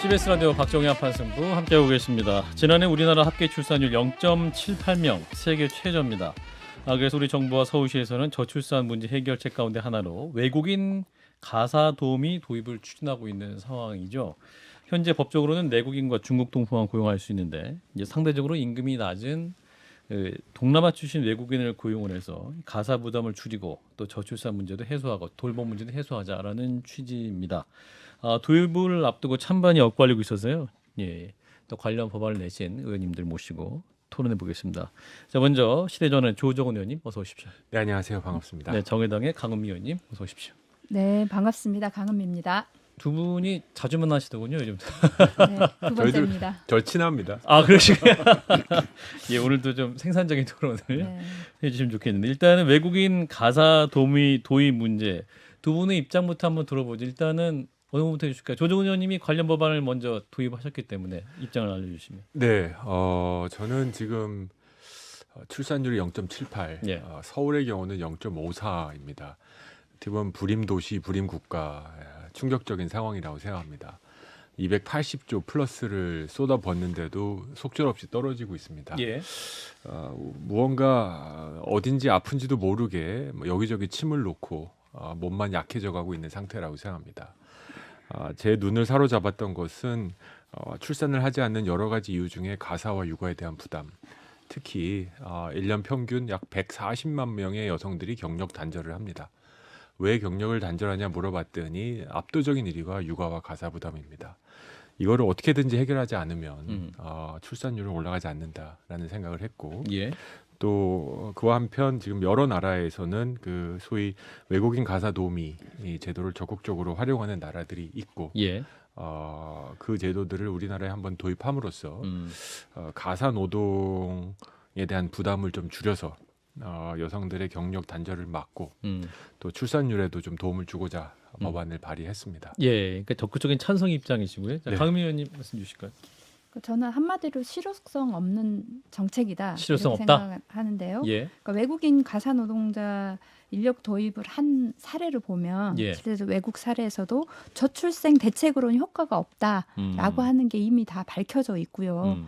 CBS 라디오 박정희 한판승부 함께하고 계십니다. 지난해 우리나라 합계 출산율 0.78명, 세계 최저입니다. 그래서 우리 정부와 서울시에서는 저출산 문제 해결책 가운데 하나로 외국인 가사 도우미 도입을 추진하고 있는 상황이죠. 현재 법적으로는 내국인과 중국 동포만 고용할 수 있는데 이제 상대적으로 임금이 낮은 동남아 출신 외국인을 고용을 해서 가사 부담을 줄이고 또 저출산 문제도 해소하고 돌봄 문제도 해소하자라는 취지입니다. 도입을 앞두고 찬반이 엇갈리고 있어서요. 예, 또 관련 법안을 내신 의원님들 모시고 토론해 보겠습니다. 자, 먼저 시대전환의 조정은 의원님 어서 오십시오. 네, 안녕하세요. 반갑습니다. 네, 정의당의 강은미 의원님 어서 오십시오. 네, 반갑습니다. 강은미입니다. 두 분이 자주 만나시더군요, 요즘. 네, 두 번째입니다. 절친합니다. 그러시군요. 예, 오늘도 좀 생산적인 토론을 네. 해주시면 좋겠는데 일단은 외국인 가사 도우미 도입 문제 두 분의 입장부터 한번 들어보죠. 일단은 어느 분부터 해주실까요? 조정은 의원님이 관련 법안을 먼저 도입하셨기 때문에 입장을 알려주시면. 네, 저는 지금 출산율이 0.78, 예. 서울의 경우는 0.54입니다. 어떻게 보면 불임도시, 불임국가 충격적인 상황이라고 생각합니다. 280조 플러스를 쏟아붓는데도 속절없이 떨어지고 있습니다. 예. 무언가 어딘지 아픈지도 모르게 여기저기 침을 놓고 몸만 약해져 가고 있는 상태라고 생각합니다. 제 눈을 사로잡았던 것은 출산을 하지 않는 여러 가지 이유 중에 가사와 육아에 대한 부담, 특히 1년 평균 약 140만 명의 여성들이 경력 단절을 합니다. 왜 경력을 단절하냐 물어봤더니 압도적인 1위가 육아와 가사 부담입니다. 이거를 어떻게든지 해결하지 않으면 출산율은 올라가지 않는다라는 생각을 했고 예. 또 그와 한편 지금 여러 나라에서는 그 소위 외국인 가사 도우미 이 제도를 적극적으로 활용하는 나라들이 있고 예. 그 제도들을 우리나라에 한번 도입함으로써 가사 노동에 대한 부담을 좀 줄여서 여성들의 경력 단절을 막고 또 출산율에도 좀 도움을 주고자 법안을 발의했습니다. 예. 그러니까 적극적인 찬성 입장이시고요. 자, 네. 강은미 의원님 말씀 주실까요? 저는 한마디로 실효성 없는 정책이다. 실효성 이렇게 없다? 생각하는데요. 예. 그러니까 외국인 가사 노동자 인력 도입을 한 사례를 보면 예. 실제로 외국 사례에서도 저출생 대책으로는 효과가 없다라고 하는 게 이미 다 밝혀져 있고요.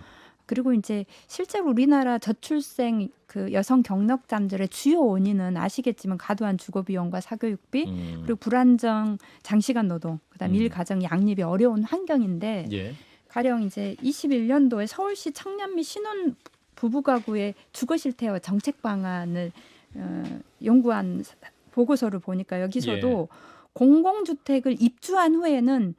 그리고 이제 실제로 우리나라 저출생 그 여성 경력 잠들의 주요 원인은 아시겠지만 과도한 주거 비용과 사교육비 그리고 불안정 장시간 노동 그다음 일 가정 양립이 어려운 환경인데 예. 가령 이제 21년도에 서울시 청년 및 신혼 부부 가구의 주거 실태와 정책 방안을 연구한 보고서를 보니까 여기서도 공공주택을 입주한 후에는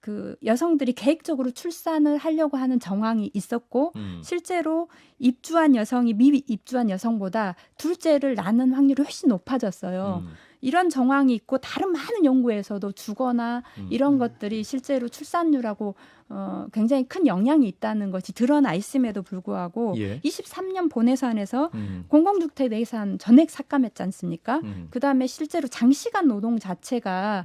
그 여성들이 계획적으로 출산을 하려고 하는 정황이 있었고 실제로 입주한 여성이 미입주한 여성보다 둘째를 낳는 확률이 훨씬 높아졌어요. 이런 정황이 있고 다른 많은 연구에서도 주거나 이런 것들이 실제로 출산율하고 굉장히 큰 영향이 있다는 것이 드러나 있음에도 불구하고 예. 23년 본예산에서 공공주택 예산 전액 삭감했지 않습니까? 그다음에 실제로 장시간 노동 자체가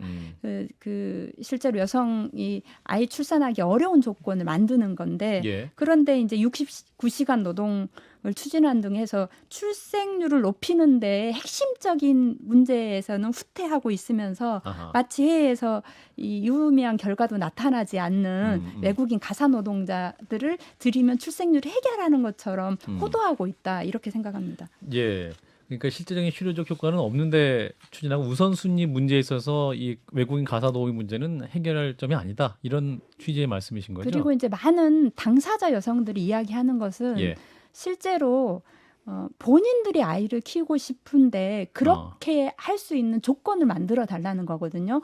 그 실제로 여성이 아이 출산하기 어려운 조건을 만드는 건데 예. 그런데 이제 69시간 노동을 추진한 등 해서 출생률을 높이는 데 핵심적인 문제에서는 후퇴하고 있으면서 아하. 마치 해외에서 이 유의미한 결과도 나타나지 않는 외국인 가사 노동자들을 들이면 출생률을 해결하는 것처럼 호도하고 있다 이렇게 생각합니다. 예. 그러니까 실질적인 실효적 효과는 없는데 추진하고 우선순위 문제에 있어서 이 외국인 가사 도우미 문제는 해결할 점이 아니다. 이런 취지의 말씀이신 거죠? 그리고 이제 많은 당사자 여성들이 이야기하는 것은 예. 실제로 본인들이 아이를 키우고 싶은데 그렇게 할 수 있는 조건을 만들어 달라는 거거든요.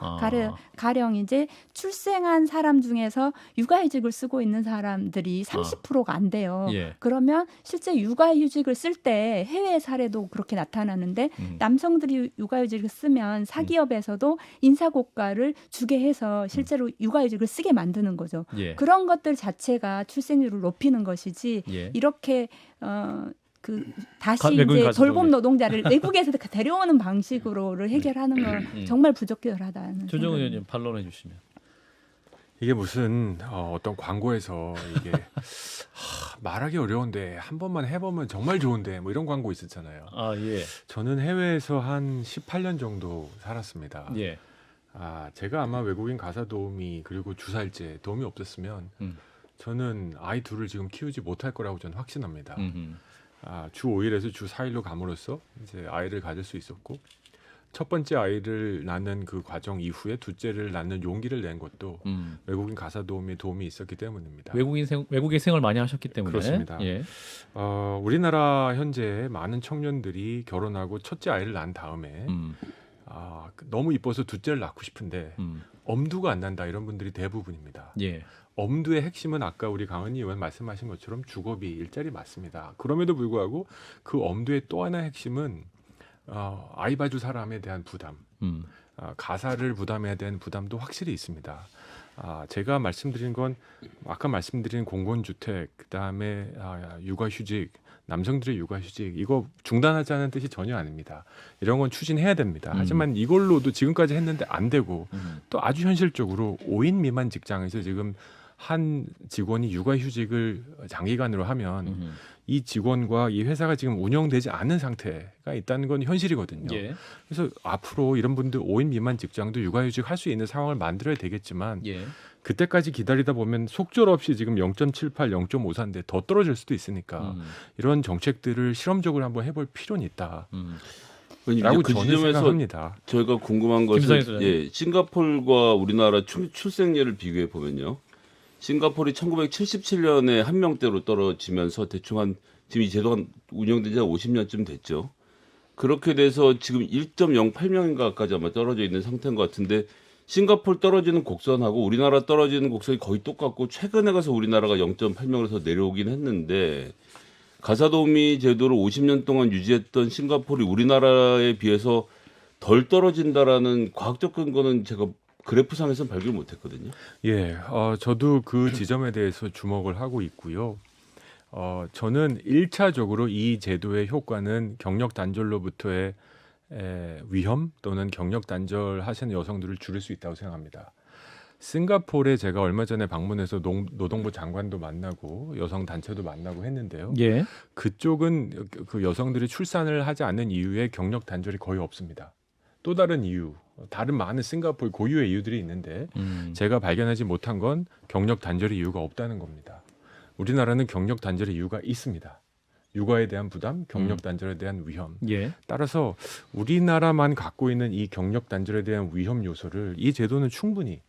가령 이제 출생한 사람 중에서 육아휴직을 쓰고 있는 사람들이 30%가 안 돼요. 예. 그러면 실제 육아휴직을 쓸 때 해외 사례도 그렇게 나타나는데 남성들이 육아휴직을 쓰면 사기업에서도 인사고과를 주게 해서 실제로 육아휴직을 쓰게 만드는 거죠. 예. 그런 것들 자체가 출생률을 높이는 것이지 예. 이렇게 다시 외국인 이제 가사 돌봄 도우미. 노동자를 외국에서 데려오는 방식으로를 해결하는 건 정말 부적절하다는 조정은 생각입니다. 의원님 반론해 주시면. 이게 무슨 어떤 광고에서 이게 말하기 어려운데 한 번만 해보면 정말 좋은데 뭐 이런 광고 있었잖아요. 예. 저는 해외에서 한 18년 정도 살았습니다. 예. 제가 아마 외국인 가사 도우미 그리고 주사일제 도움이 없었으면 저는 아이 둘을 지금 키우지 못할 거라고 저는 확신합니다. 주 5일에서 주 4일로 감으로써 이제 아이를 가질 수 있었고 첫 번째 아이를 낳는 그 과정 이후에 둘째를 낳는 용기를 낸 것도 외국인 가사 도우미의 도움이 있었기 때문입니다. 외국에 생활 많이 하셨기 때문에 그렇습니다. 예. 우리나라 현재 많은 청년들이 결혼하고 첫째 아이를 낳은 다음에 너무 이뻐서 둘째를 낳고 싶은데 엄두가 안 난다 이런 분들이 대부분입니다. 예. 엄두의 핵심은 아까 우리 강은희 의원 말씀하신 것처럼 주거비 일자리 맞습니다. 그럼에도 불구하고 그 엄두의 또 하나의 핵심은 아이 봐줄 사람에 대한 부담, 가사를 부담해야 되는 부담도 확실히 있습니다. 제가 말씀드린 건 아까 말씀드린 공공주택, 그다음에 육아휴직, 남성들의 육아휴직 이거 중단하자는 뜻이 전혀 아닙니다. 이런 건 추진해야 됩니다. 하지만 이걸로도 지금까지 했는데 안 되고 또 아주 현실적으로 5인 미만 직장에서 지금 한 직원이 육아휴직을 장기간으로 하면 이 직원과 이 회사가 지금 운영되지 않는 상태가 있다는 건 현실이거든요. 예. 그래서 앞으로 이런 분들 5인 미만 직장도 육아휴직 할 수 있는 상황을 만들어야 되겠지만 예. 그때까지 기다리다 보면 속절없이 지금 0.78, 0.54인데 더 떨어질 수도 있으니까 이런 정책들을 실험적으로 한번 해볼 필요는 있다. 라고 그 저는 지점에서 생각합니다. 저희가 궁금한 것은 싱가포르와 우리나라 출생률을 비교해 보면요. 싱가포르이 1977년에 한 명대로 떨어지면서 대충 지금 이 제도가 운영된 지 50년쯤 됐죠. 그렇게 돼서 지금 1.08명인가까지 아마 떨어져 있는 상태인 것 같은데 싱가포르 떨어지는 곡선하고 우리나라 떨어지는 곡선이 거의 똑같고 최근에 가서 우리나라가 0.8명에서 내려오긴 했는데 가사도우미 제도를 50년 동안 유지했던 싱가포르이 우리나라에 비해서 덜 떨어진다라는 과학적 근거는 제가 그래프상에서는 발견 못했거든요. 예, 저도 그 지점에 대해서 주목을 하고 있고요. 저는 1차적으로 이 제도의 효과는 경력 단절로부터의 위험 또는 경력 단절하시는 여성들을 줄일 수 있다고 생각합니다. 싱가포르에 제가 얼마 전에 방문해서 노동부 장관도 만나고 여성 단체도 만나고 했는데요. 예. 그쪽은 그 여성들이 출산을 하지 않는 이유에 경력 단절이 거의 없습니다. 또 다른 이유, 다른 많은 싱가포르 고유의 이유들이 있는데 제가 발견하지 못한 건 경력 단절의 이유가 없다는 겁니다. 우리나라는 경력 단절의 이유가 있습니다. 육아에 대한 부담, 경력 단절에 대한 위험. 예. 따라서 우리나라만 갖고 있는 이 경력 단절에 대한 위험 요소를 이 제도는 충분히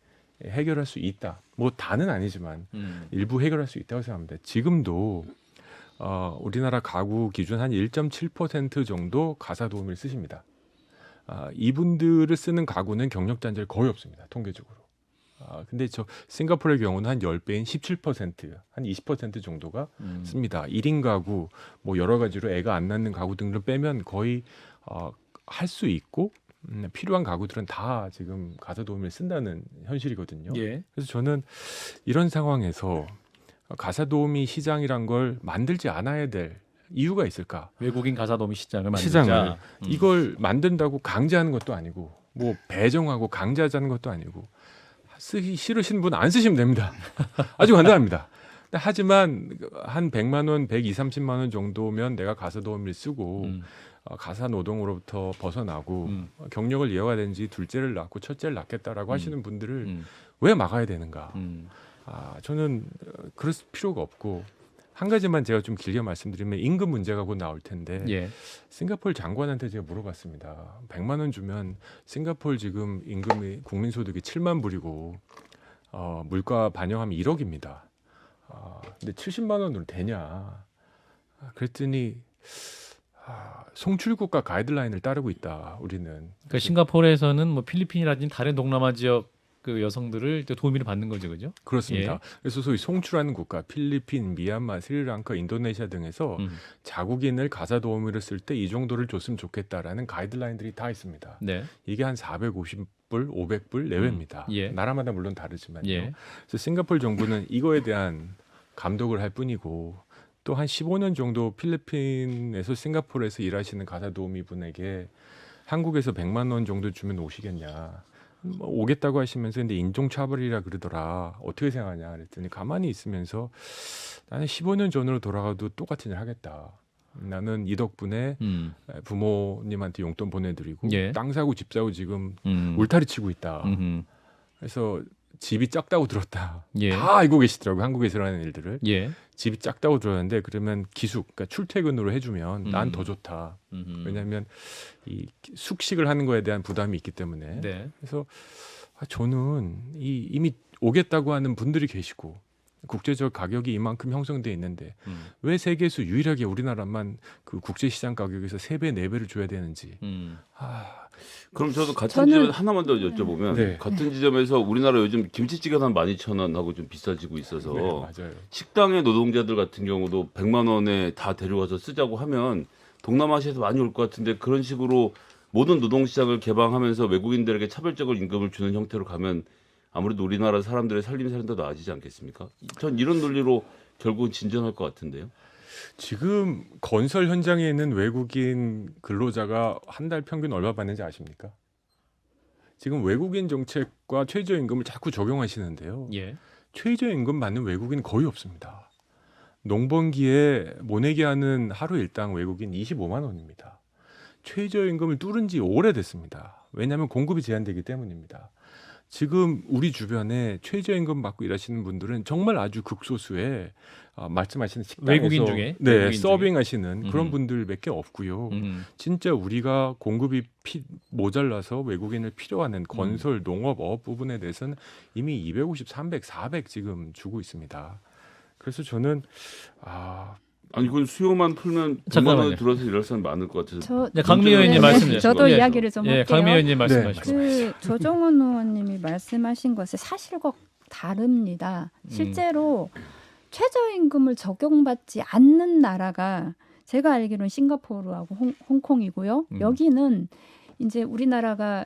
해결할 수 있다. 뭐 다는 아니지만 일부 해결할 수 있다고 생각합니다. 지금도 우리나라 가구 기준 한 1.7% 정도 가사 도우미를 쓰십니다. 이분들을 쓰는 가구는 경력 단절 거의 없습니다. 통계적으로. 근데 저 싱가포르의 경우는 한 10배인 17%, 한 20% 정도가 씁니다. 1인 가구, 뭐 여러 가지로 애가 안 낳는 가구 등을 빼면 거의 할 수 있고 필요한 가구들은 다 지금 가사 도우미를 쓴다는 현실이거든요. 예. 그래서 저는 이런 상황에서 가사 도우미 시장이란 걸 만들지 않아야 될 이유가 있을까? 외국인 가사도우미 시장을 만들자. 시장을 이걸 만든다고 강제하는 것도 아니고 뭐 배정하고 강제하자는 것도 아니고 쓰기 싫으신 분 안 쓰시면 됩니다. 아주 간단합니다. 하지만 한 100만 원, 120, 30만 원 정도면 내가 가사 도우미를 쓰고 가사 노동으로부터 벗어나고 경력을 이어가야 되는지 둘째를 낳고 첫째를 낳겠다라고 하시는 분들을 왜 막아야 되는가? 저는 그럴 필요가 없고 한 가지만 제가 좀 길게 말씀드리면 임금 문제가 곧 나올 텐데 예. 싱가포르 장관한테 제가 물어봤습니다. 100만 원 주면 싱가포르 지금 임금이 국민소득이 7만 불이고 물가 반영하면 1억입니다. 근데 70만 원으로 되냐? 그랬더니 송출국가 가이드라인을 따르고 있다. 우리는. 그러니까 싱가포르에서는 뭐 필리핀이라든지 다른 동남아 지역 그 여성들을 도우미를 받는 거죠, 그죠? 그렇습니다. 예. 그래서 소위 송출하는 국가, 필리핀, 미얀마, 스리랑카, 인도네시아 등에서 자국인을 가사 도우미를 쓸 때 이 정도를 줬으면 좋겠다라는 가이드라인들이 다 있습니다. 네. 이게 한 450불, 500불 내외입니다. 예. 나라마다 물론 다르지만요. 예. 그래서 싱가포르 정부는 이거에 대한 감독을 할 뿐이고 또 한 15년 정도 필리핀에서 싱가포르에서 일하시는 가사 도우미 분에게 한국에서 100만 원 정도 주면 오시겠냐. 뭐 오겠다고 하시면서 근데 인종차별이라 그러더라. 어떻게 생각하냐 그랬더니 가만히 있으면서 나는 15년 전으로 돌아가도 똑같은 일 하겠다. 나는 이 덕분에 부모님한테 용돈 보내드리고 예. 땅 사고 집 사고 지금 울타리 치고 있다. 그래서 집이 작다고 들었다. 예. 다 알고 계시더라고요. 한국에서 일어나는 일들을. 예. 집이 작다고 들었는데 그러면 기숙, 그러니까 출퇴근으로 해주면 난 더 좋다. 왜냐하면 이 숙식을 하는 거에 대한 부담이 있기 때문에. 네. 그래서 저는 이미 오겠다고 하는 분들이 계시고 국제적 가격이 이만큼 형성돼 있는데 왜 세계에서 유일하게 우리나라만 그 국제시장 가격에서 3배, 4배를 줘야 되는지. 그럼 저도 같은 지점에서 하나만 더 여쭤보면 네. 같은 지점에서 우리나라 요즘 김치찌개도 한 12,000원하고 좀 비싸지고 있어서 네, 맞아요. 식당의 노동자들 같은 경우도 100만 원에 다 데려가서 쓰자고 하면 동남아시아에서 많이 올 것 같은데 그런 식으로 모든 노동시장을 개방하면서 외국인들에게 차별적으로 임금을 주는 형태로 가면 아무래도 우리나라 사람들의 삶이 더 나아지지 않겠습니까? 전 이런 논리로 결국은 진전할 것 같은데요. 지금 건설 현장에 있는 외국인 근로자가 한 달 평균 얼마 받는지 아십니까? 지금 외국인 정책과 최저임금을 자꾸 적용하시는데요. 예. 최저임금 받는 외국인 거의 없습니다. 농번기에 모내기 하는 하루 일당 외국인 25만 원입니다. 최저임금을 뚫은 지 오래됐습니다. 왜냐하면 공급이 제한되기 때문입니다. 지금 우리 주변에 최저임금 받고 일하시는 분들은 정말 아주 극소수의 말씀하시는 식당에서 외국인 중에? 네, 외국인 서빙하시는 중에? 그런 분들밖에 없고요. 진짜 우리가 공급이 모자라서 외국인을 필요하는 건설, 농업, 어업 부분에 대해서는 이미 250, 300, 400 지금 주고 있습니다. 그래서 저는 아니 그건 수요만 풀면 100만 잠깐만요. 원에 들어서 일할 사람 많을 것 같아서. 네, 강미 의원님 말씀 주시죠. 저도 예. 이야기를 좀 예, 할게요. 강미 의원님 네. 말씀하시죠. 그 조정훈 의원님이 말씀하신 것의 사실과 다릅니다. 실제로 최저임금을 적용받지 않는 나라가 제가 알기로는 싱가포르하고 홍콩이고요. 여기는 이제 우리나라가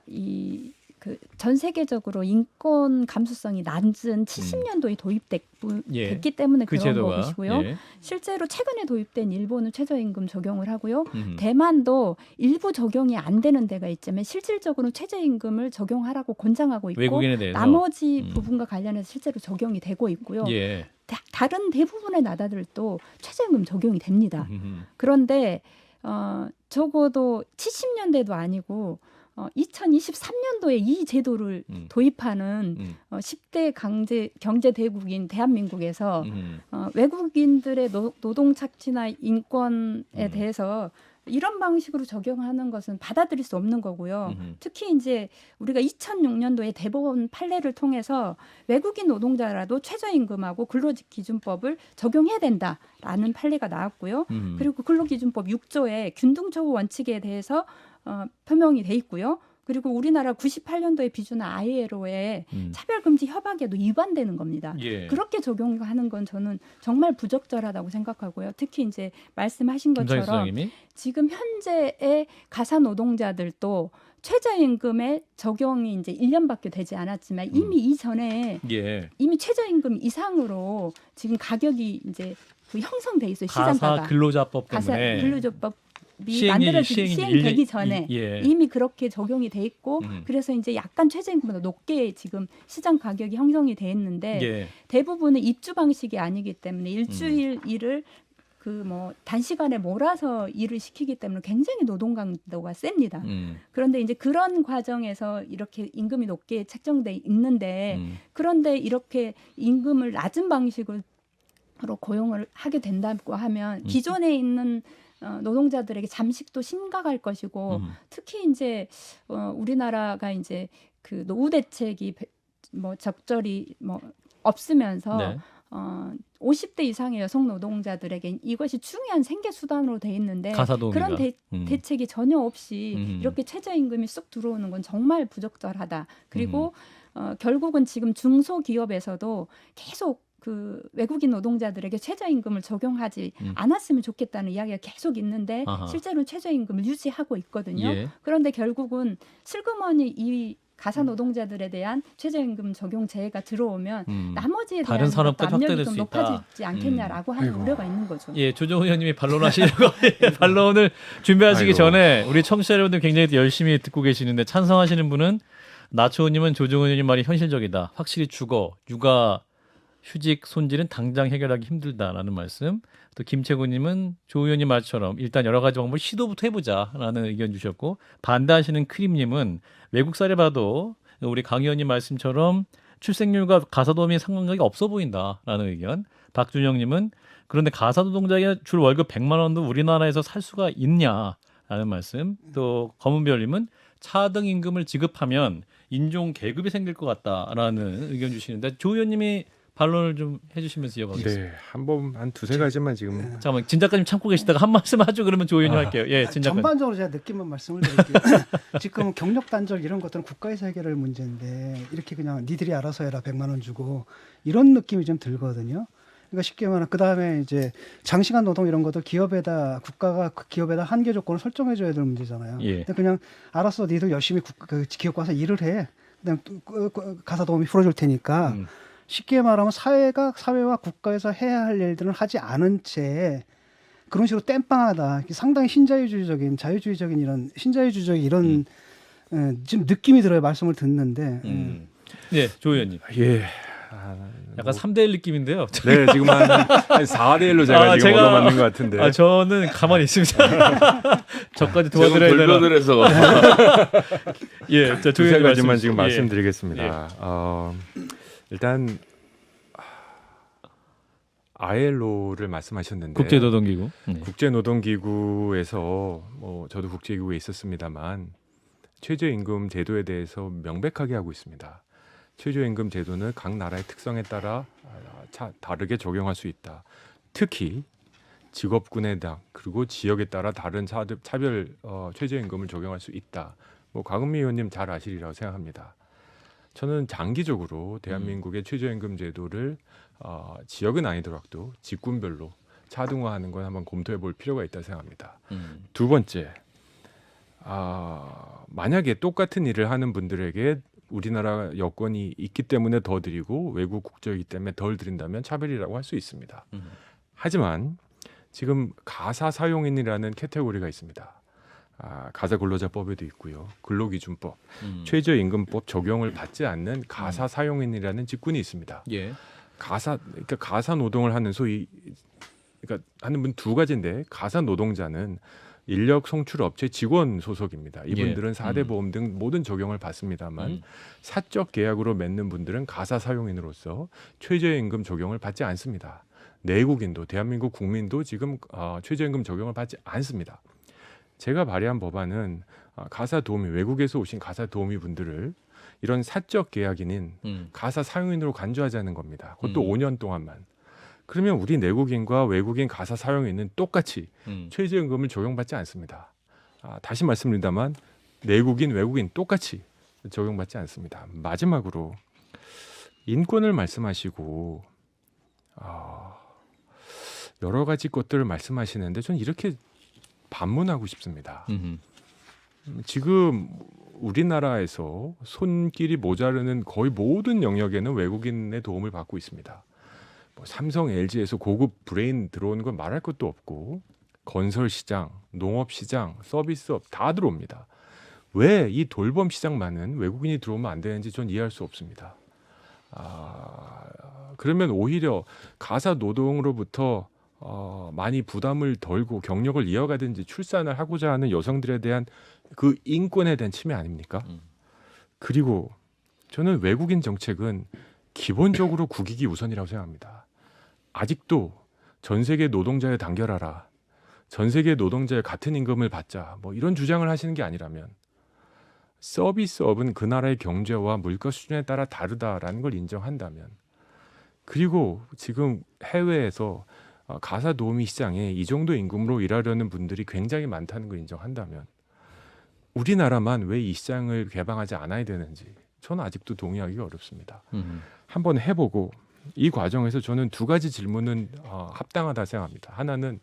전 세계적으로 인권 감수성이 낮은 70년도에 됐기 때문에 그 그런 제도가. 것이고요. 예. 실제로 최근에 도입된 일본은 최저임금 적용을 하고요. 대만도 일부 적용이 안 되는 데가 있지만 실질적으로 최저임금을 적용하라고 권장하고 있고 외국인에 대해서. 나머지 부분과 관련해서 실제로 적용이 되고 있고요. 예. 다른 대부분의 나라들도 최저임금 적용이 됩니다. 그런데 적어도 70년대도 아니고 2023년도에 이 제도를 도입하는 10대 경제 대국인 대한민국에서 외국인들의 노동 착취나 인권에 대해서 이런 방식으로 적용하는 것은 받아들일 수 없는 거고요. 특히 이제 우리가 2006년도에 대법원 판례를 통해서 외국인 노동자라도 최저임금하고 근로기준법을 적용해야 된다라는 판례가 나왔고요. 그리고 근로기준법 6조에 균등처우 원칙에 대해서 표명이 돼 있고요. 그리고 우리나라 98년도에 비준한 ILO의 차별금지 협약에도 위반되는 겁니다. 예. 그렇게 적용하는 건 저는 정말 부적절하다고 생각하고요. 특히 이제 말씀하신 것처럼 소장님이? 지금 현재의 가사 노동자들도 최저임금의 적용이 이제 1년밖에 되지 않았지만 이미 이전에 예. 이미 최저임금 이상으로 지금 가격이 이제 형성돼 있어요. 가사 시장가가. 근로자법 가사 때문에 근로자법 시행이 시행되기 전에 예. 이미 그렇게 적용이 돼 있고 그래서 이제 약간 최저임금보다 높게 지금 시장 가격이 형성이 돼 있는데 예. 대부분은 입주 방식이 아니기 때문에 일주일 일을 단시간에 몰아서 일을 시키기 때문에 굉장히 노동 강도가 셉니다. 그런데 이제 그런 과정에서 이렇게 임금이 높게 책정돼 있는데 그런데 이렇게 임금을 낮은 방식으로 고용을 하게 된다고 하면 기존에 있는 노동자들에게 잠식도 심각할 것이고 특히 이제 우리나라가 이제 그 노후 대책이 적절히 없으면서 네. 50대 이상의 여성 노동자들에게 이것이 중요한 생계 수단으로 돼 있는데 가사도우미가. 그런 대책이 전혀 없이 이렇게 최저임금이 쑥 들어오는 건 정말 부적절하다. 그리고 결국은 지금 중소기업에서도 계속 그 외국인 노동자들에게 최저임금을 적용하지 않았으면 좋겠다는 이야기가 계속 있는데 아하. 실제로 최저임금을 유지하고 있거든요. 예. 그런데 결국은 슬그머니 이 가사 노동자들에 대한 최저임금 적용 제외가 들어오면 나머지에 다른 대한 산업까지 압력이 확대될 좀 수 있다. 높아지지 않겠냐라고 하는 우려가 있는 거죠. 예, 조정훈 의원님이 반론하시려고 반론을 준비하시기 아이고. 전에 우리 청취자 여러분들 굉장히 열심히 듣고 계시는데 찬성하시는 분은 나초우님은 조정훈 의원님 말이 현실적이다. 확실히 주거, 육아 휴직 손질은 당장 해결하기 힘들다라는 말씀. 또 김채구님은 조 의원님 말처럼 일단 여러 가지 방법을 시도부터 해보자라는 의견 주셨고, 반대하시는 크림님은 외국 사례 봐도 우리 강 의원님 말씀처럼 출생률과 가사도우미 상관관계 없어 보인다라는 의견. 박준영님은 그런데 가사노동자에게 줄 월급 100만 원도 우리나라에서 살 수가 있냐라는 말씀. 또 검은별님은 차등 임금을 지급하면 인종 계급이 생길 것 같다라는 의견 주시는데, 조 의원님이 반론을 좀 해주시면서 이어가겠습니다. 네, 한 두세 가지만 지금 잠깐만, 진 작가님 참고 계시다가 한 말씀 하죠. 그러면 조 의원님 할게요. 예, 진 작가님. 전반적으로 제가 느낌만 말씀을 드릴게요. 지금 경력 단절 이런 것들은 국가에서 해결할 문제인데 이렇게 그냥 니들이 알아서 해라 100만 원 주고 이런 느낌이 좀 들거든요. 그러니까 쉽게 말하면 그 다음에 이제 장시간 노동 이런 것도 기업에다 국가가 그 기업에다 한계 조건을 설정해줘야 될 문제잖아요. 예. 근데 그냥 알았어, 니들 열심히 그 기업 가서 일을 해. 그다음 가사 도우미 풀어줄 테니까. 쉽게 말하면 사회와 국가에서 해야 할 일들은 하지 않은 채 그런 식으로 땜빵하다. 상당히 신자유주의적인 자유주의적인 이런 신자유주의적인 이런 지금 느낌이 들어요. 말씀을 듣는데. 네, 조 의원님. 예. 약간 3대1 느낌인데요. 네, 지금 한 4대1로 제가 지금 얻어맞는 것 같은데. 저는 가만히 있습니다. 저까지 도와드려야 되나. 돌변을 해서. 예, 자, 조 두세 의원님 가지만 말씀. 지금 예. 말씀드리겠습니다. 일단 ILO를 말씀하셨는데 국제노동기구. 네. 국제노동기구에서 저도 국제기구에 있었습니다만 최저임금 제도에 대해서 명백하게 하고 있습니다. 최저임금 제도는 각 나라의 특성에 따라 다르게 적용할 수 있다. 특히 직업군에 대한 그리고 지역에 따라 다른 차별 최저임금을 적용할 수 있다. 강은미 의원님 잘 아시리라고 생각합니다. 저는 장기적으로 대한민국의 최저임금 제도를 지역은 아니더라도 직군별로 차등화하는 건 한번 검토해 볼 필요가 있다고 생각합니다. 두 번째, 만약에 똑같은 일을 하는 분들에게 우리나라 여건이 있기 때문에 더 드리고 외국 국적이기 때문에 덜 드린다면 차별이라고 할 수 있습니다. 하지만 지금 가사 사용인이라는 카테고리가 있습니다. 가사 근로자법에도 있고요. 근로기준법, 최저임금법 적용을 받지 않는 가사 사용인이라는 직군이 있습니다. 예. 그러니까 가사 노동을 하는 그러니까 하는 분 두 가지인데, 가사 노동자는 인력 송출 업체 직원 소속입니다. 이분들은 4대 보험 등 모든 적용을 받습니다만 사적 계약으로 맺는 분들은 가사 사용인으로서 최저임금 적용을 받지 않습니다. 내국인도 대한민국 국민도 지금 최저임금 적용을 받지 않습니다. 제가 발의한 법안은 가사 도우미, 외국에서 오신 가사 도우미 분들을 이런 사적 계약인인 가사 사용인으로 간주하자는 겁니다. 그것도 5년 동안만. 그러면 우리 내국인과 외국인 가사 사용인은 똑같이 최저임금을 적용받지 않습니다. 다시 말씀드립니다만 내국인, 외국인 똑같이 적용받지 않습니다. 마지막으로 인권을 말씀하시고 여러 가지 것들을 말씀하시는데 저는 이렇게 반문하고 싶습니다. 지금 우리나라에서 손길이 모자르는 거의 모든 영역에는 외국인의 도움을 받고 있습니다. 삼성, LG에서 고급 브레인 들어오는 건 말할 것도 없고 건설 시장, 농업 시장, 서비스업 다 들어옵니다. 왜 이 돌봄 시장만은 외국인이 들어오면 안 되는지 전 이해할 수 없습니다. 그러면 오히려 가사 노동으로부터 많이 부담을 덜고 경력을 이어가든지 출산을 하고자 하는 여성들에 대한 그 인권에 대한 침해 아닙니까? 그리고 저는 외국인 정책은 기본적으로 국익이 우선이라고 생각합니다. 아직도 전 세계 노동자에 단결하라, 전 세계 노동자의 같은 임금을 받자, 이런 주장을 하시는 게 아니라면 서비스업은 그 나라의 경제와 물가 수준에 따라 다르다라는 걸 인정한다면, 그리고 지금 해외에서 가사 도우미 시장에 이 정도 임금으로 일하려는 분들이 굉장히 많다는 걸 인정한다면 우리나라만 왜 이 시장을 개방하지 않아야 되는지 저는 아직도 동의하기가 어렵습니다. 한번 해보고 이 과정에서 저는 두 가지 질문은 합당하다 생각합니다. 하나는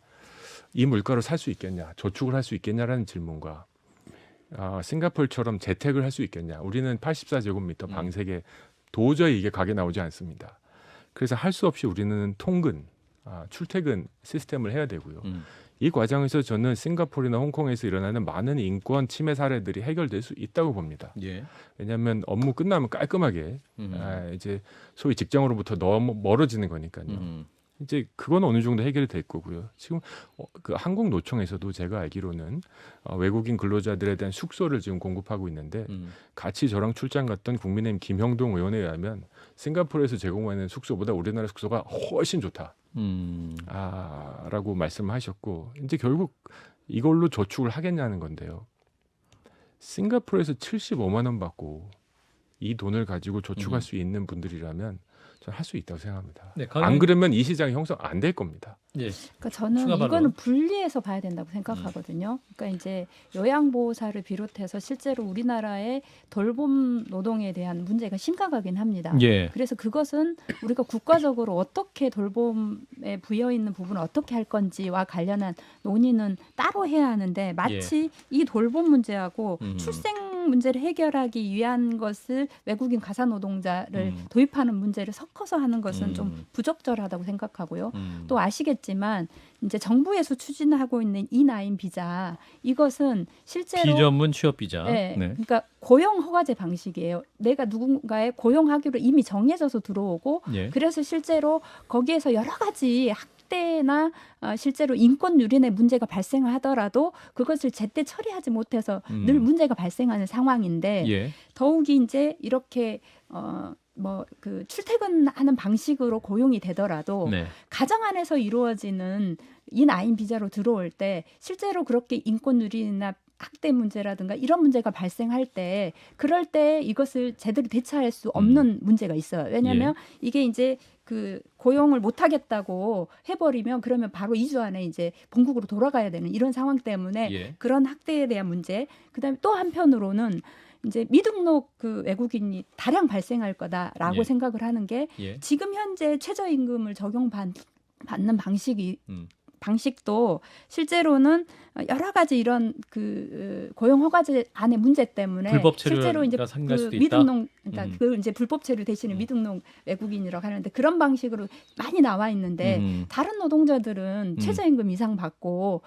이 물가로 살 수 있겠냐, 저축을 할 수 있겠냐라는 질문과 싱가포르처럼 재택을 할 수 있겠냐. 우리는 84제곱미터 방세계 도저히 이게 가게 나오지 않습니다. 그래서 할 수 없이 우리는 통근, 출퇴근 시스템을 해야 되고요. 이 과정에서 저는 싱가포르나 홍콩에서 일어나는 많은 인권 침해 사례들이 해결될 수 있다고 봅니다. 예. 왜냐하면 업무 끝나면 깔끔하게 이제 소위 직장으로부터 너무 멀어지는 거니까요. 이제 그건 어느 정도 해결이 될 거고요. 지금 그 한국노총에서도 제가 알기로는 외국인 근로자들에 대한 숙소를 지금 공급하고 있는데 같이 저랑 출장 갔던 국민의힘 김형동 의원에 의하면 싱가포르에서 제공하는 숙소보다 우리나라 숙소가 훨씬 좋다. 라고 말씀하셨고 이제 결국 이걸로 저축을 하겠냐는 건데요. 싱가포르에서 75만 원 받고 이 돈을 가지고 저축할 수 있는 분들이라면 저는 할 수 있다고 생각합니다. 네, 안 그러면 이 시장이 형성 안 될 겁니다. 예. 그러니까 저는 추가 발언. 이거는 분리해서 봐야 된다고 생각하거든요. 그러니까 이제 요양보호사를 비롯해서 실제로 우리나라의 돌봄 노동에 대한 문제가 심각하긴 합니다. 예. 그래서 그것은 우리가 국가적으로 어떻게 돌봄에 부여 있는 부분을 어떻게 할 건지와 관련한 논의는 따로 해야 하는데 마치 이 돌봄 문제하고 출생 문제를 해결하기 위한 것을 외국인 가사 노동자를 도입하는 문제를 섞어서 하는 것은 좀 부적절하다고 생각하고요. 또 아시겠지만 이제 정부에서 추진하고 있는 E9 비자 이것은 실제로 비전문 취업 비자. 네, 네. 그러니까 고용 허가제 방식이에요. 내가 누군가의 고용하기로 이미 정해져서 들어오고 예. 그래서 실제로 거기에서 여러 가지 학대나 실제로 인권 유린의 문제가 발생하더라도 그것을 제때 처리하지 못해서 늘 문제가 발생하는 상황인데 예. 더욱이 이제 이렇게 그 출퇴근하는 방식으로 고용이 되더라도 네. 가정 안에서 이루어지는 E9 비자로 들어올 때 실제로 그렇게 인권 유린이나 학대 문제라든가 이런 문제가 발생할 때 그럴 때 이것을 제대로 대처할 수 없는 문제가 있어요. 왜냐하면 이게 이제 그 고용을 못 하겠다고 해버리면 그러면 바로 2주 안에 이제 본국으로 돌아가야 되는 이런 상황 때문에 그런 학대에 대한 문제. 그다음에 또 한편으로는 이제 미등록 그 외국인이 다량 발생할 거다라고 생각을 하는 게 지금 현재 최저임금을 적용받는 방식도 실제로는 여러 가지 이런 그 고용 허가제 안의 문제 때문에 불법 실제로 이제 체류가 생길 수도 그 있다. 미등록 그러니까 그 이제 불법 체류 대신에 미등록 외국인이라고 하는데 그런 방식으로 많이 나와 있는데 다른 노동자들은 최저임금 이상 받고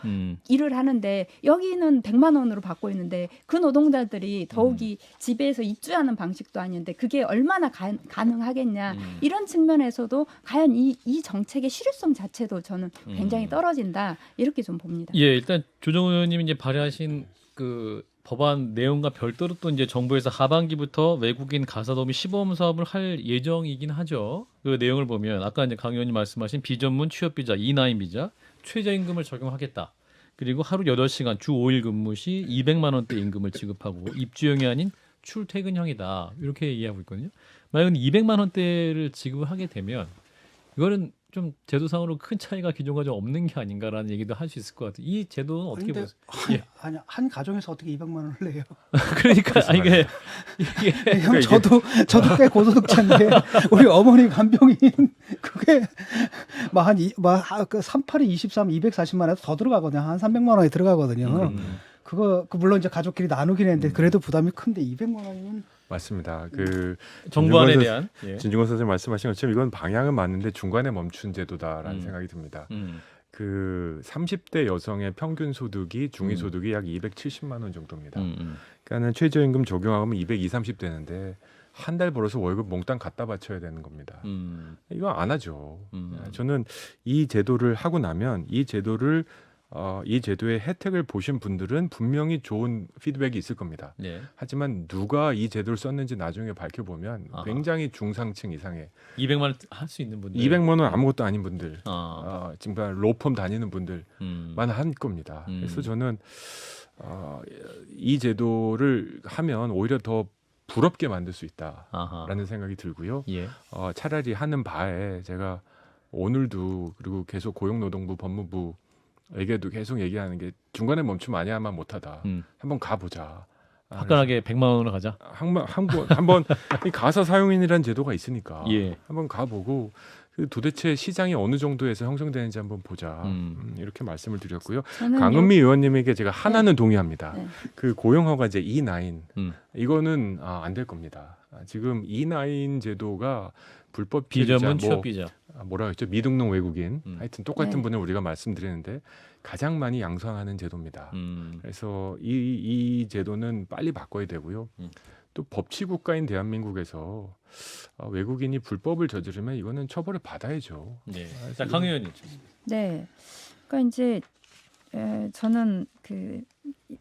일을 하는데 여기는 100만 원으로 받고 있는데 그 노동자들이 더욱이 집에서 입주하는 방식도 아닌데 그게 얼마나 가능하겠냐 이런 측면에서도 과연 이 정책의 실효성 자체도 저는 굉장히 떨어진다 이렇게 좀 봅니다. 예, 일단 조정우 의원님이 이제 발의하신 그 법안 내용과 별도로 또 이제 정부에서 하반기부터 외국인 가사도우미 시범 사업을 할 예정이긴 하죠. 그 내용을 보면 아까 이제 강 의원님 말씀하신 비전문 취업 비자, E9 비자, 최저임금을 적용하겠다. 그리고 하루 8시간 주 5일 근무 시 200만 원대 임금을 지급하고 입주형이 아닌 출퇴근형이다. 이렇게 얘기하고 있거든요. 만약 200만 원대를 지급을 하게 되면 이거는 좀 제도상으로 큰 차이가 기존과 좀 없는 게 아닌가라는 얘기도 할 수 있을 것 같아요. 이 제도는 어떻게 보세요? 아니 한 가정에서 어떻게 200만 원을 내요? 그러니까 이게 형 저도 꽤 고소득자인데 우리 어머니 간병인 그게 막한 38이 23, 240만 원에서 더 들어가거든요. 한 300만 원이 들어가거든요. 그거 물론 이제 가족끼리 나누긴 했는데 그래도 부담이 큰데 200만 원이면 맞습니다. 그 정부안에 대한 진중권 선생님 말씀하신 것처럼 이건 방향은 맞는데 중간에 멈춘 제도다라는 생각이 듭니다. 그 30대 여성의 평균 소득이 중위 소득이 약 270만 원 정도입니다. 그러니까는 최저임금 적용하면 220, 30되는데 한 달 벌어서 월급 몽땅 갖다 바쳐야 되는 겁니다. 이거 안 하죠. 저는 이 제도를 하고 나면 이 제도의 혜택을 보신 분들은 분명히 좋은 피드백이 있을 겁니다. 하지만 누가 이 제도를 썼는지 나중에 밝혀보면 굉장히 중상층 이상의 200만 원 할 수 있는 분들 200만 원 아무것도 아닌 분들 지금 로펌 다니는 분들만 한 겁니다. 그래서 저는 이 제도를 하면 오히려 더 부럽게 만들 수 있다라는 생각이 들고요. 차라리 하는 바에 제가 오늘도 그리고 계속 고용노동부 법무부 에게도 계속 얘기하는 게 중간에 멈추면 아니야만 못하다. 한번 가보자. 화끈하게 100만 원으로 가자. 한번 가사 사용인이라는 제도가 있으니까 한번 가보고 도대체 시장이 어느 정도에서 형성되는지 한번 보자. 이렇게 말씀을 드렸고요. 강은미 의원님에게 제가 하나는 동의합니다. 그 고용허가제 E9 이거는 안 될 겁니다. 지금 E9 제도가 불법 비전문 취업 비자 뭐라 그랬죠? 미등록 외국인. 하여튼 똑같은 네. 분을 우리가 말씀드리는데 가장 많이 양성하는 제도입니다. 그래서 이 제도는 빨리 바꿔야 되고요. 또 법치 국가인 대한민국에서 외국인이 불법을 저지르면 이거는 처벌을 받아야죠. 네. 자, 강 의원님. 네. 그러니까 이제 저는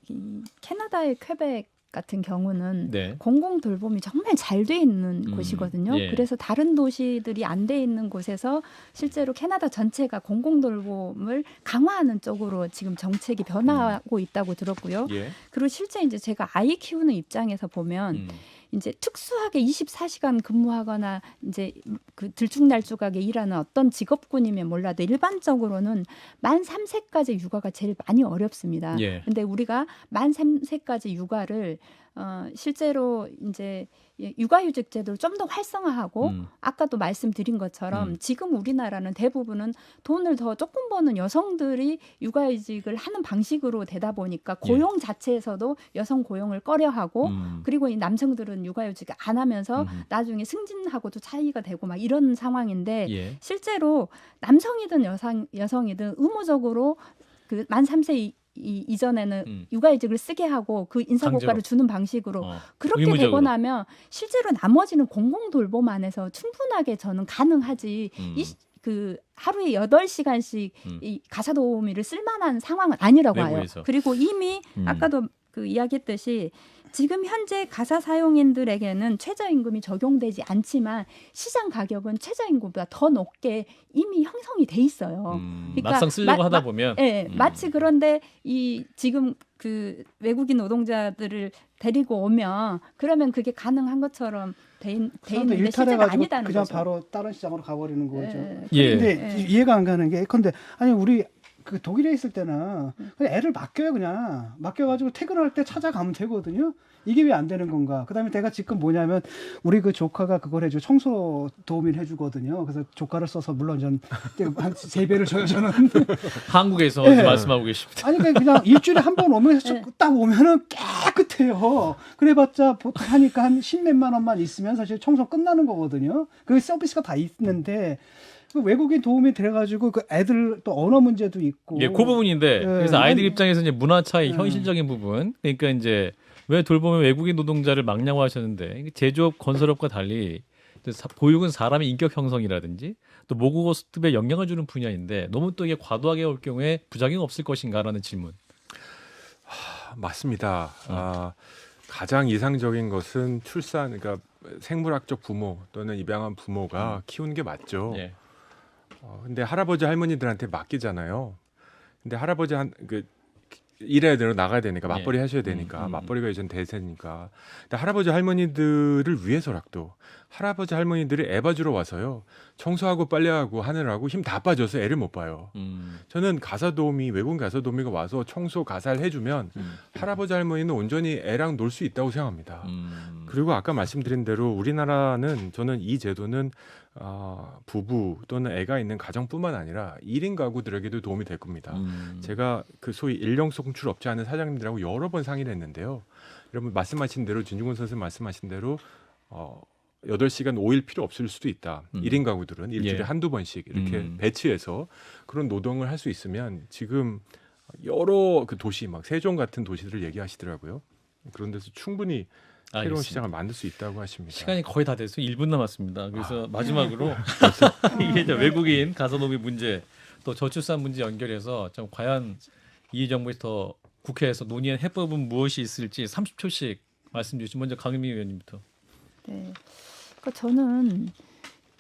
이 캐나다의 퀘벡 같은 경우는 네. 공공 돌봄이 정말 잘 돼 있는 곳이거든요. 예. 그래서 다른 도시들이 안 돼 있는 곳에서 실제로 캐나다 전체가 공공 돌봄을 강화하는 쪽으로 지금 정책이 변화하고 있다고 들었고요. 예. 그리고 실제 이제 제가 아이 키우는 입장에서 보면 이제 특수하게 24시간 근무하거나 이제 그 들쭉날쭉하게 일하는 어떤 직업군이면 몰라도 일반적으로는 만 3세까지 육아가 제일 많이 어렵습니다. 예. 근데 우리가 만 3세까지 육아를 실제로 이제 육아휴직 제도를 좀 더 활성화하고 아까도 말씀드린 것처럼 지금 우리나라는 대부분은 돈을 더 조금 버는 여성들이 육아휴직을 하는 방식으로 되다 보니까 고용 자체에서도 여성 고용을 꺼려하고 그리고 이 남성들은 육아휴직 안 하면서 나중에 승진하고도 차이가 되고 막 이런 상황인데 예. 실제로 남성이든 여성이든 의무적으로 그 만 3세 이전에는 육아휴직을 쓰게 하고 그 인사고과를 강제로. 주는 방식으로 그렇게 의무적으로. 되고 나면 실제로 나머지는 공공 돌봄 안에서 충분하게 저는 가능하지 그 하루에 8시간씩 이 가사 도우미를 쓸만한 상황은 아니라고 해요. 외부에서. 그리고 이미 아까도 그 이야기했듯이 지금 현재 가사 사용인들에게는 최저임금이 적용되지 않지만 시장 가격은 최저임금보다 더 높게 이미 형성이 돼 있어요. 그러니까 막상 쓰려고 하다 보면 마치 그런데 이 지금 그 외국인 노동자들을 데리고 오면 그러면 그게 가능한 것처럼 돼 있는데 실제가 일탈해가지고 아니다는 그냥 거죠. 바로 다른 시장으로 가버리는 거죠. 예. 근데 이해가 안 가는 게 근데 아니 우리 그 독일에 있을 때는 그냥 애를 맡겨요. 그냥 맡겨가지고 퇴근할 때 찾아가면 되거든요. 이게 왜 안 되는 건가? 그다음에 내가 지금 뭐냐면 우리 그 조카가 그걸 해줘 청소 도우미를 해주거든요. 그래서 조카를 써서 물론 전 한 3배를 줘요 저는. 한국에서 네. 말씀하고 계십니다. 아니 그냥 일주일에 한 번 오면 딱 오면은 깨끗해요. 그래봤자 보통 하니까 한 10몇만 원만 있으면 사실 청소 끝나는 거거든요. 그 서비스가 다 있는데. 그 외국인 도움이 돼가지고 그 애들 또 언어 문제도 있고. 예, 그 부분인데 그래서 아이들 입장에서 이제 문화 차이, 네. 현실적인 부분. 그러니까 이제 왜 돌보면 외국인 노동자를 막냐고하셨는데 제조업, 건설업과 달리 보육은 사람의 인격 형성이라든지 또 모국어 습득에 영향을 주는 분야인데 너무 또 이게 과도하게 올 경우에 부작용 없을 것인가라는 질문. 맞습니다. 가장 이상적인 것은 출산, 그러니까 생물학적 부모 또는 입양한 부모가 키우는 게 맞죠. 예. 근데 할아버지 할머니들한테 맡기잖아요. 근데 할아버지 일해야 되고 나가야 되니까 맞벌이 하셔야 되니까 맞벌이가 요즘 대세니까. 근데 할아버지 할머니들을 위해서라도 할아버지 할머니들이 애 봐주러 와서요 청소하고 빨래하고 하느라고 힘 다 빠져서 애를 못 봐요. 저는 외국인 가사 도우미가 와서 청소 가사를 해주면 할아버지 할머니는 온전히 애랑 놀 수 있다고 생각합니다. 그리고 아까 말씀드린 대로 우리나라는 저는 이 제도는 부부 또는 애가 있는 가정뿐만 아니라 1인 가구들에게도 도움이 될 겁니다. 제가 그 소위 일용 송출 업체 하는 사장님들하고 여러 번 상의를 했는데요. 여러분 말씀하신 대로 진중권 선생님 말씀하신 대로 8시간 5일 필요 없을 수도 있다. 1인 가구들은 일주일에 예. 한두 번씩 이렇게 배치해서 그런 노동을 할 수 있으면 지금 여러 그 도시 막 세종 같은 도시들을 얘기하시더라고요. 그런 데서 충분히 새로운 알겠습니다. 시장을 만들 수 있다고 하십니다. 시간이 거의 다 돼서 1분 남았습니다. 그래서 마지막으로 이게 이제 외국인 가사노미 문제 또 저출산 문제 연결해서 좀 과연 이 정부에서 더 국회에서 논의한 해법은 무엇이 있을지 30초씩 말씀 주시죠. 먼저 강은미 의원님부터. 네. 그러니까 저는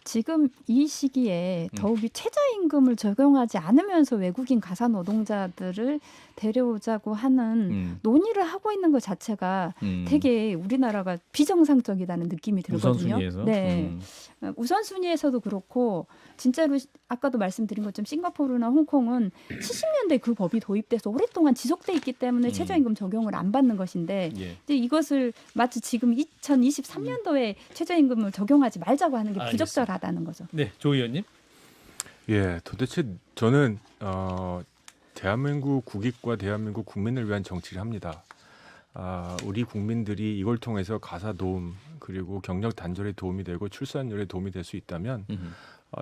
지금 이 시기에 더욱이 최저임금을 적용하지 않으면서 외국인 가사 노동자들을 데려오자고 하는 논의를 하고 있는 것 자체가 되게 우리나라가 비정상적이라는 느낌이 들거든요. 우선순위에서. 네. 우선순위에서도 그렇고 진짜로 아까도 말씀드린 것처럼 싱가포르나 홍콩은 70년대 그 법이 도입돼서 오랫동안 지속돼 있기 때문에 최저임금 적용을 안 받는 것인데 예. 이제 이것을 마치 지금 2023년도에 최저임금을 적용하지 말자고 하는 게 알겠습니다. 부적절하다는 거죠. 네, 조 의원님. 예, 도대체 저는 대한민국 국익과 대한민국 국민을 위한 정치를 합니다. 우리 국민들이 이걸 통해서 가사 도움 그리고 경력 단절에 도움이 되고 출산율에 도움이 될 수 있다면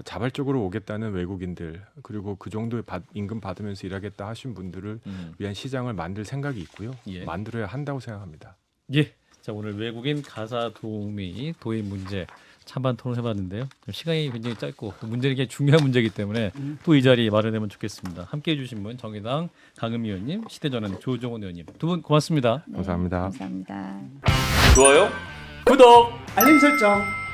자발적으로 오겠다는 외국인들 그리고 그 정도의 임금 받으면서 일하겠다 하신 분들을 위한 시장을 만들 생각이 있고요. 예. 만들어야 한다고 생각합니다. 예. 자, 오늘 외국인 가사 도우미 도입 문제 찬반 토론해봤는데요. 시간이 굉장히 짧고 문제는 굉장히 중요한 문제이기 때문에 또 이 자리 마련되면 좋겠습니다. 함께해 주신 분 정의당 강은미 의원님, 시대전환 조종원 의원님 두 분 고맙습니다. 네, 감사합니다. 감사합니다. 좋아요. 구독! 알림 설정.